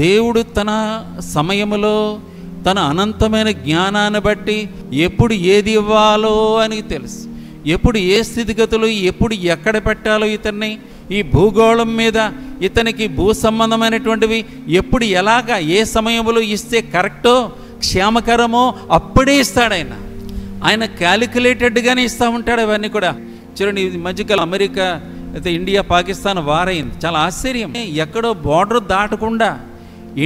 దేవుడు తన సమయములో తన అనంతమైన జ్ఞానాన్ని బట్టి ఎప్పుడు ఏది ఇవ్వాలో అని తెలుసు. ఎప్పుడు ఏ స్థితిగతులు, ఎప్పుడు ఎక్కడ పెట్టాలో ఇతన్ని ఈ భూగోళం మీద ఇతనికి భూ సంబంధమైనటువంటివి ఎప్పుడు ఎలాగా ఏ సమయంలో ఇస్తే కరెక్టో క్షేమకరమో అప్పుడే ఇస్తాడు ఆయన. ఆయన క్యాలిక్యులేటెడ్గానే ఇస్తూ ఉంటాడు అవన్నీ కూడా. చూడండి, ఈ మధ్యకాలం అమెరికా అయితే ఇండియా పాకిస్తాన్ వారైంది. చాలా ఆశ్చర్యం. ఎక్కడో బార్డర్ దాటకుండా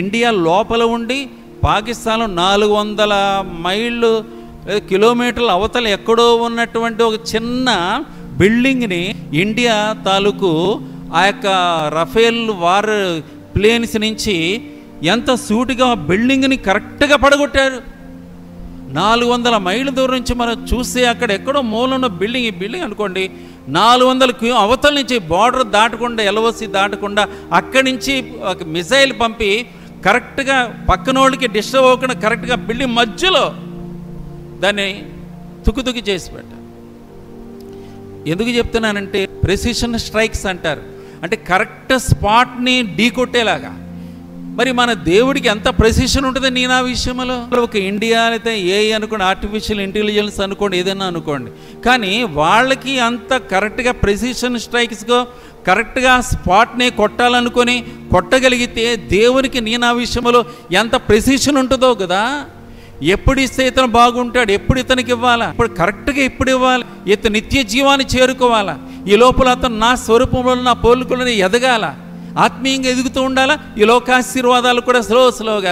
ఇండియా లోపల ఉండి పాకిస్తాన్లో 400 మైళ్ళు కిలోమీటర్ల అవతల ఎక్కడో ఉన్నటువంటి ఒక చిన్న బిల్డింగ్ని ఇండియా తాలూకు ఆ యొక్క రఫేల్ వార్ ప్లేన్స్ నుంచి ఎంత సూటిగా ఆ బిల్డింగ్ని కరెక్ట్గా పడగొట్టారు. 400 మైళ్ళ దూరం నుంచి మనం చూస్తే అక్కడ ఎక్కడో మూలన్న బిల్డింగ్, ఈ బిల్డింగ్ అనుకోండి 400 అవతల నుంచి బార్డర్ దాటకుండా, ఎల్ఓసి దాటకుండా అక్కడి నుంచి ఒక మిసైల్ పంపి కరెక్ట్గా పక్కన వాళ్ళకి డిస్టర్బ్ అవ్వకుండా కరెక్ట్గా బిల్డింగ్ మధ్యలో దాన్ని తుక్కు చేసి పెట్టారు. ఎందుకు చెప్తున్నానంటే ప్రెసిషన్ స్ట్రైక్స్ అంటారు, అంటే కరెక్ట్ స్పాట్ని ఢీకొట్టేలాగా. మరి మన దేవుడికి ఎంత ప్రెసిషన్ ఉంటుంది నీ నా విషయంలో. ఒక ఇండియా అయితే ఏఐ అనుకోండి, ఆర్టిఫిషియల్ ఇంటెలిజెన్స్ అనుకోండి, ఏదైనా అనుకోండి, కానీ వాళ్ళకి అంత కరెక్ట్గా ప్రెసిషన్ స్ట్రైక్స్గా కరెక్ట్గా స్పాట్ని కొట్టాలనుకొని కొట్టగలిగితే దేవునికి నీ నా విషయంలో ఎంత ప్రెసిషన్ ఉంటుందో కదా. ఎప్పుడు ఇస్తే ఇతను బాగుంటాడు, ఎప్పుడు ఇతనికి ఇవ్వాలా, ఇప్పుడు కరెక్ట్గా ఎప్పుడు ఇవ్వాలి, ఇతను నిత్య జీవాన్ని చేరుకోవాలా, ఈ లోపల అతను నా స్వరూపంలో నా పోలికలను ఎదగాల, ఆత్మీయంగా ఎదుగుతూ ఉండాలా. ఈ లోకాశీర్వాదాలు కూడా స్లోగా